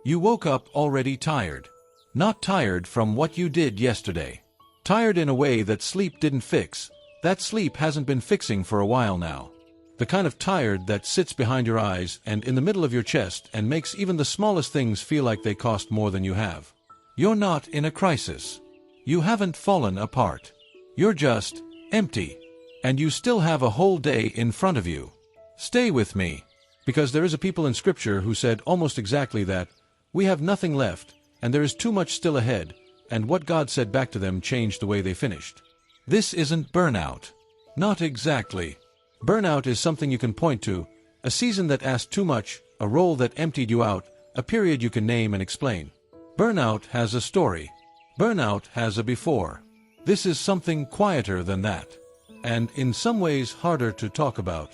You woke up already tired. Not tired from what you did yesterday. Tired in a way that sleep didn't fix. That sleep hasn't been fixing for a while now. The kind of tired that sits behind your eyes and in the middle of your chest and makes even the smallest things feel like they cost more than you have. You're not in a crisis. You haven't fallen apart. You're just empty. And you still have a whole day in front of you. Stay with me. Because there is a people in Scripture who said almost exactly that. We have nothing left, and there is too much still ahead, and what God said back to them changed the way they finished. This isn't burnout. Not exactly. Burnout is something you can point to, a season that asked too much, a role that emptied you out, a period you can name and explain. Burnout has a story. Burnout has a before. This is something quieter than that, and in some ways harder to talk about.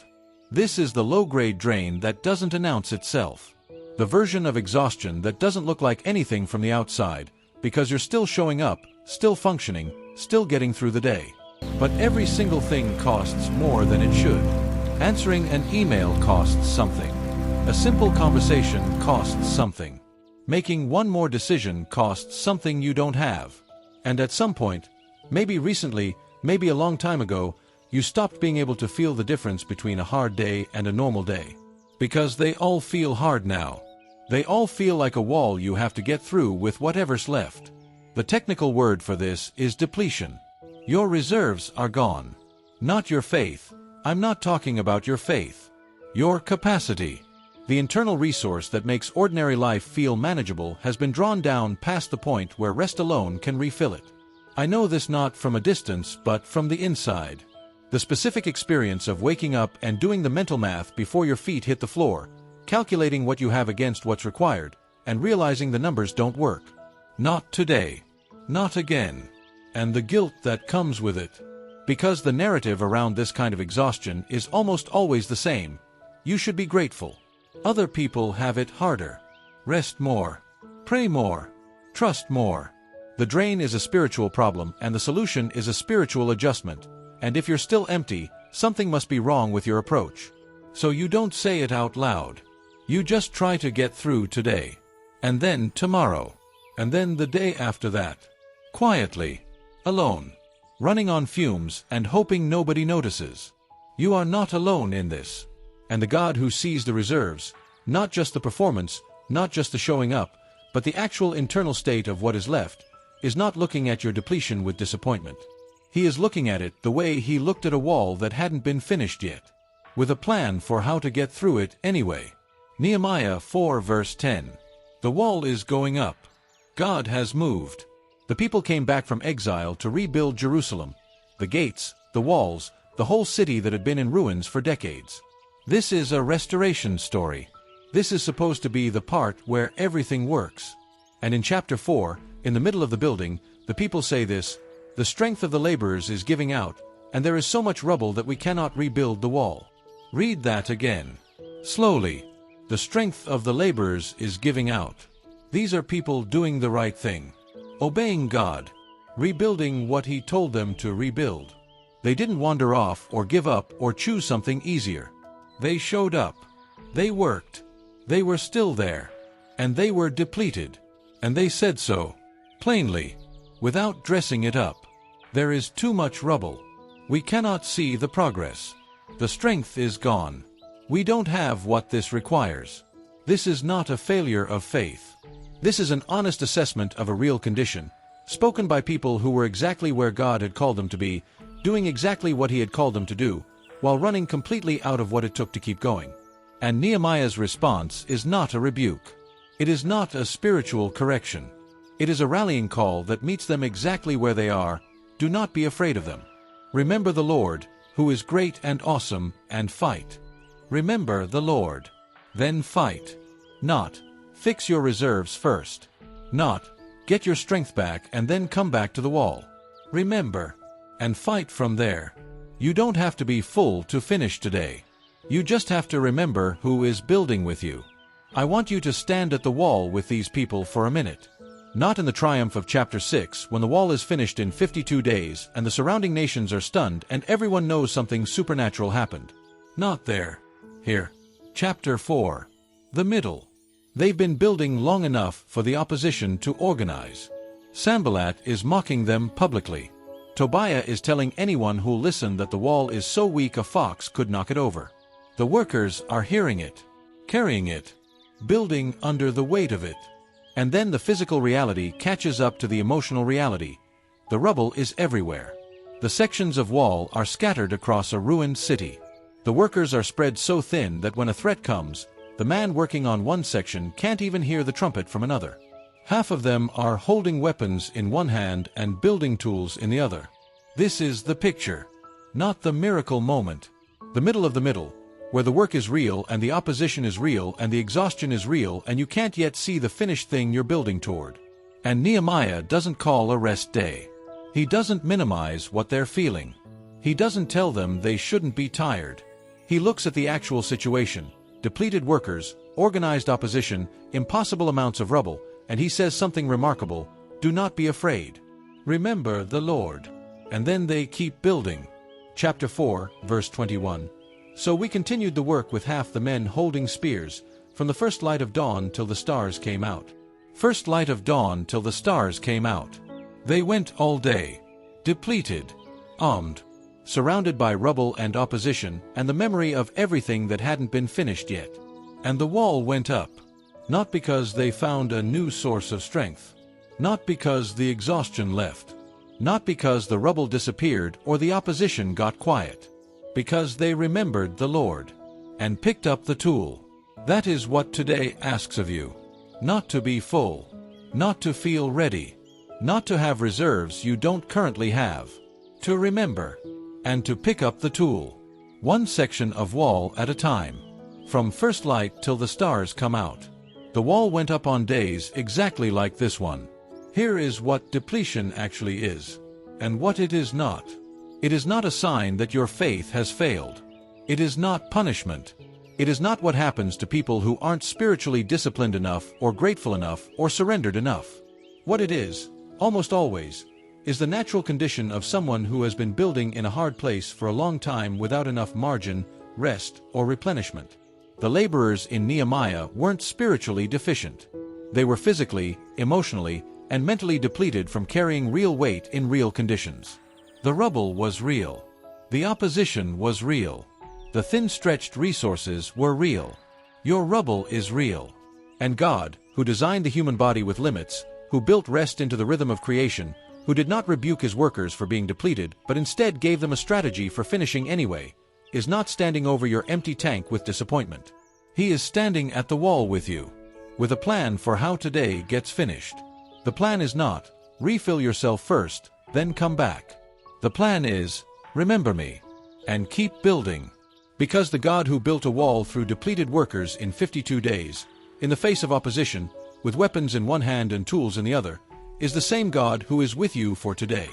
This is the low-grade drain that doesn't announce itself. The version of exhaustion that doesn't look like anything from the outside, because you're still showing up, still functioning, still getting through the day. But every single thing costs more than it should. Answering an email costs something. A simple conversation costs something. Making one more decision costs something you don't have. And at some point, maybe recently, maybe a long time ago, you stopped being able to feel the difference between a hard day and a normal day. Because they all feel hard now. They all feel like a wall you have to get through with whatever's left. The technical word for this is depletion. Your reserves are gone. Not your faith. I'm not talking about your faith. Your capacity. The internal resource that makes ordinary life feel manageable has been drawn down past the point where rest alone can refill it. I know this not from a distance but from the inside. The specific experience of waking up and doing the mental math before your feet hit the floor, calculating what you have against what's required, and realizing the numbers don't work. Not today. Not again. And the guilt that comes with it. Because the narrative around this kind of exhaustion is almost always the same. You should be grateful. Other people have it harder. Rest more. Pray more. Trust more. The drain is a spiritual problem and the solution is a spiritual adjustment. And if you're still empty, something must be wrong with your approach. So you don't say it out loud. You just try to get through today. And then tomorrow. And then the day after that. Quietly. Alone. Running on fumes and hoping nobody notices. You are not alone in this. And the God who sees the reserves, not just the performance, not just the showing up, but the actual internal state of what is left, is not looking at your depletion with disappointment. He is looking at it the way he looked at a wall that hadn't been finished yet, with a plan for how to get through it anyway. Nehemiah 4 verse 10. The wall is going up. God has moved. The people came back from exile to rebuild Jerusalem. The gates, the walls, the whole city that had been in ruins for decades. This is a restoration story. This is supposed to be the part where everything works. And in chapter 4, in the middle of the building, the people say this, "The strength of the laborers is giving out, and there is so much rubble that we cannot rebuild the wall." Read that again. Slowly. The strength of the laborers is giving out. These are people doing the right thing. Obeying God. Rebuilding what He told them to rebuild. They didn't wander off or give up or choose something easier. They showed up. They worked. They were still there. And they were depleted. And they said so. Plainly. Without dressing it up. There is too much rubble. We cannot see the progress. The strength is gone. We don't have what this requires. This is not a failure of faith. This is an honest assessment of a real condition, spoken by people who were exactly where God had called them to be, doing exactly what He had called them to do, while running completely out of what it took to keep going. And Nehemiah's response is not a rebuke. It is not a spiritual correction. It is a rallying call that meets them exactly where they are. Do not be afraid of them. Remember the Lord, who is great and awesome, and fight. Remember the Lord. Then fight. Not, fix your reserves first. Not, get your strength back and then come back to the wall. Remember. And fight from there. You don't have to be full to finish today. You just have to remember who is building with you. I want you to stand at the wall with these people for a minute. Not in the triumph of chapter 6, when the wall is finished in 52 days and the surrounding nations are stunned and everyone knows something supernatural happened. Not there. Here. Chapter 4. The middle. They've been building long enough for the opposition to organize. Sanballat is mocking them publicly. Tobiah is telling anyone who'll listen that the wall is so weak a fox could knock it over. The workers are hearing it, carrying it, building under the weight of it. And then the physical reality catches up to the emotional reality. The rubble is everywhere. The sections of wall are scattered across a ruined city. The workers are spread so thin that when a threat comes, the man working on one section can't even hear the trumpet from another. Half of them are holding weapons in one hand and building tools in the other. This is the picture, not the miracle moment. The middle of the middle, where the work is real and the opposition is real and the exhaustion is real and you can't yet see the finished thing you're building toward. And Nehemiah doesn't call a rest day. He doesn't minimize what they're feeling. He doesn't tell them they shouldn't be tired. He looks at the actual situation, depleted workers, organized opposition, impossible amounts of rubble, and he says something remarkable: do not be afraid. Remember the Lord. And then they keep building. Chapter 4, verse 21. So we continued the work with half the men holding spears, from the first light of dawn till the stars came out. First light of dawn till the stars came out. They went all day, depleted, armed, surrounded by rubble and opposition and the memory of everything that hadn't been finished yet. And the wall went up, not because they found a new source of strength, not because the exhaustion left, not because the rubble disappeared or the opposition got quiet, because they remembered the Lord and picked up the tool. That is what today asks of you. Not to be full, not to feel ready, not to have reserves you don't currently have, to remember, and to pick up the tool, one section of wall at a time, from first light till the stars come out. The wall went up on days exactly like this one. Here is what depletion actually is, and what it is not. It is not a sign that your faith has failed. It is not punishment. It is not what happens to people who aren't spiritually disciplined enough or grateful enough or surrendered enough. What it is, almost always, is the natural condition of someone who has been building in a hard place for a long time without enough margin, rest, or replenishment. The laborers in Nehemiah weren't spiritually deficient. They were physically, emotionally, and mentally depleted from carrying real weight in real conditions. The rubble was real. The opposition was real. The thin-stretched resources were real. Your rubble is real. And God, who designed the human body with limits, who built rest into the rhythm of creation, who did not rebuke his workers for being depleted, but instead gave them a strategy for finishing anyway, is not standing over your empty tank with disappointment. He is standing at the wall with you, with a plan for how today gets finished. The plan is not, refill yourself first, then come back. The plan is, remember me, and keep building. Because the God who built a wall through depleted workers in 52 days, in the face of opposition, with weapons in one hand and tools in the other, is the same God who is with you for today.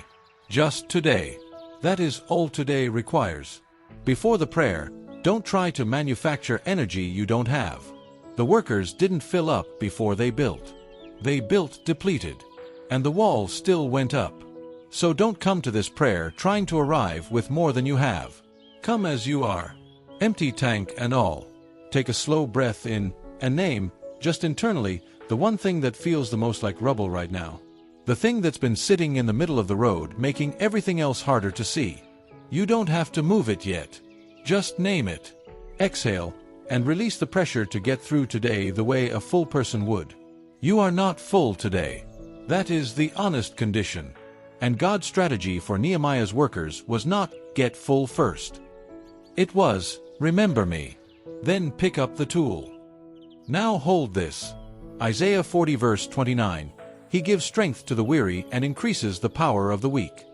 Just today. That is all today requires. Before the prayer, don't try to manufacture energy you don't have. The workers didn't fill up before they built. They built depleted, and the wall still went up. So don't come to this prayer trying to arrive with more than you have. Come as you are, empty tank and all. Take a slow breath in, and name, just internally, the one thing that feels the most like rubble right now. The thing that's been sitting in the middle of the road, making everything else harder to see. You don't have to move it yet. Just name it. Exhale, and release the pressure to get through today the way a full person would. You are not full today. That is the honest condition. And God's strategy for Nehemiah's workers was not, get full first. It was, remember me. Then pick up the tool. Now hold this. Isaiah 40 verse 29. He gives strength to the weary and increases the power of the weak.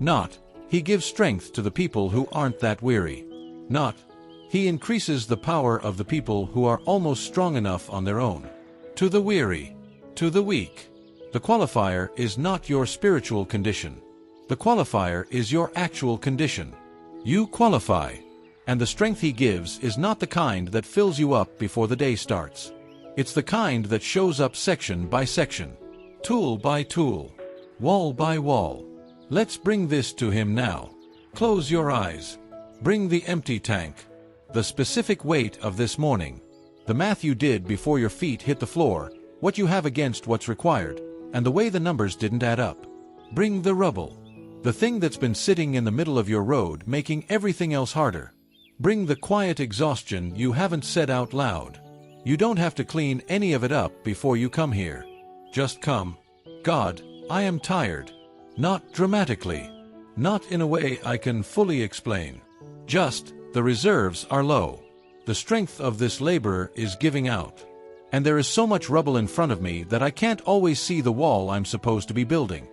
Not, he gives strength to the people who aren't that weary. Not, he increases the power of the people who are almost strong enough on their own. To the weary, to the weak. The qualifier is not your spiritual condition. The qualifier is your actual condition. You qualify. And the strength he gives is not the kind that fills you up before the day starts. It's the kind that shows up section by section, tool by tool, wall by wall. Let's bring this to him now. Close your eyes. Bring the empty tank. The specific weight of this morning. The math you did before your feet hit the floor, what you have against what's required, and the way the numbers didn't add up. Bring the rubble. The thing that's been sitting in the middle of your road making everything else harder. Bring the quiet exhaustion you haven't said out loud. You don't have to clean any of it up before you come here. Just come. God, I am tired. Not dramatically. Not in a way I can fully explain. Just, the reserves are low. The strength of this laborer is giving out. And there is so much rubble in front of me that I can't always see the wall I'm supposed to be building.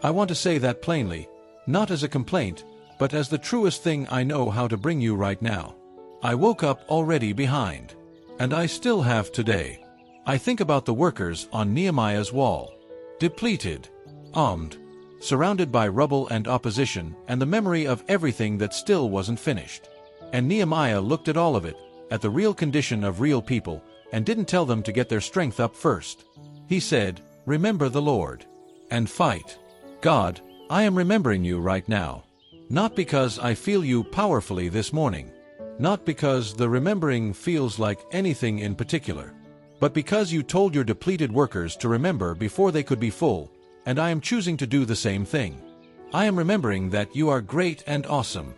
I want to say that plainly, not as a complaint, but as the truest thing I know how to bring you right now. I woke up already behind. And I still have today. I think about the workers on Nehemiah's wall. Depleted. Armed. Surrounded by rubble and opposition, and the memory of everything that still wasn't finished. And Nehemiah looked at all of it, at the real condition of real people, and didn't tell them to get their strength up first. He said, "Remember the Lord. And fight." God, I am remembering you right now. Not because I feel you powerfully this morning. Not because the remembering feels like anything in particular. But because you told your depleted workers to remember before they could be full, and I am choosing to do the same thing. I am remembering that you are great and awesome.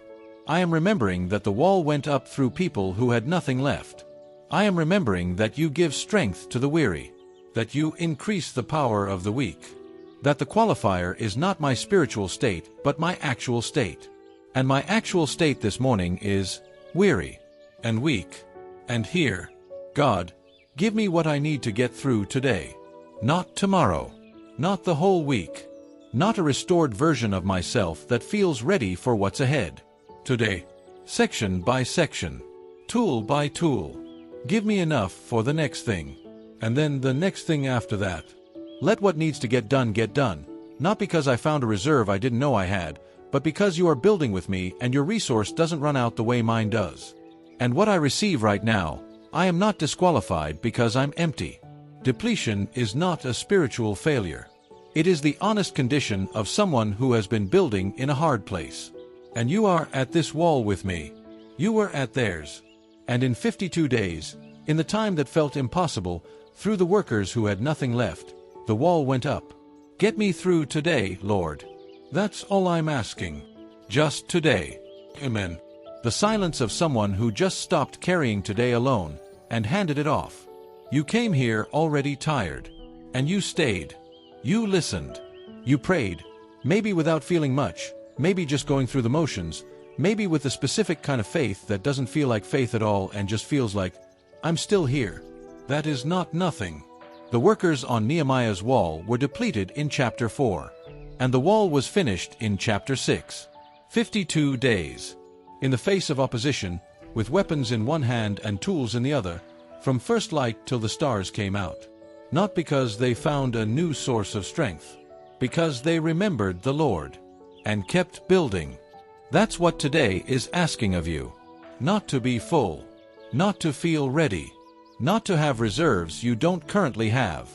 I am remembering that the wall went up through people who had nothing left. I am remembering that you give strength to the weary, that you increase the power of the weak, that the qualifier is not my spiritual state but my actual state. And my actual state this morning is weary and weak. And here, God, give me what I need to get through today. Not tomorrow. Not the whole week. Not a restored version of myself that feels ready for what's ahead. Today. Section by section. Tool by tool. Give me enough for the next thing. And then the next thing after that. Let what needs to get done, not because I found a reserve I didn't know I had, but because you are building with me and your resource doesn't run out the way mine does. And what I receive right now, I am not disqualified because I'm empty. Depletion is not a spiritual failure. It is the honest condition of someone who has been building in a hard place. And you are at this wall with me. You were at theirs. And in 52 days, in the time that felt impossible, through the workers who had nothing left, the wall went up. Get me through today, Lord. That's all I'm asking. Just today. Amen. The silence of someone who just stopped carrying today alone and handed it off. You came here already tired. And you stayed. You listened. You prayed. Maybe without feeling much. Maybe just going through the motions. Maybe with a specific kind of faith that doesn't feel like faith at all and just feels like, I'm still here. That is not nothing. The workers on Nehemiah's wall were depleted in chapter 4. And the wall was finished in chapter 6. 52 days. In the face of opposition, with weapons in one hand and tools in the other, from first light till the stars came out. Not because they found a new source of strength. Because they remembered the Lord. And kept building. That's what today is asking of you. Not to be full. Not to feel ready. Not to have reserves you don't currently have.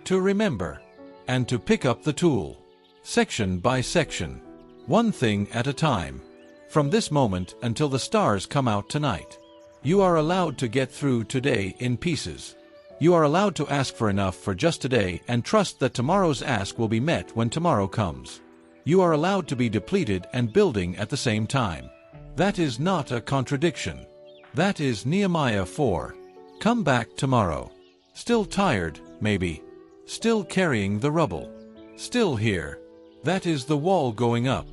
To remember. And to pick up the tool. Section by section. One thing at a time. From this moment until the stars come out tonight. You are allowed to get through today in pieces. You are allowed to ask for enough for just today and trust that tomorrow's ask will be met when tomorrow comes. You are allowed to be depleted and building at the same time. That is not a contradiction. That is Nehemiah 4. Come back tomorrow. Still tired, maybe. Still carrying the rubble. Still here. That is the wall going up.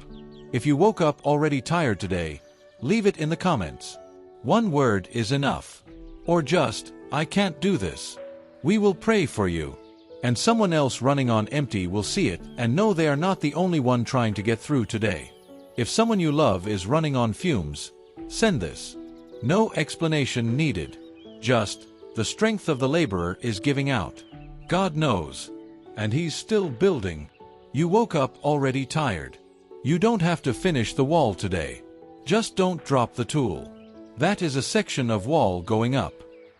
If you woke up already tired today, leave it in the comments. One word is enough. Or just, I can't do this. We will pray for you. And someone else running on empty will see it and know they are not the only one trying to get through today. If someone you love is running on fumes, send this. No explanation needed. Just, the strength of the laborer is giving out. God knows. And He's still building. You woke up already tired. You don't have to finish the wall today. Just don't drop the tool. That is a section of wall going up.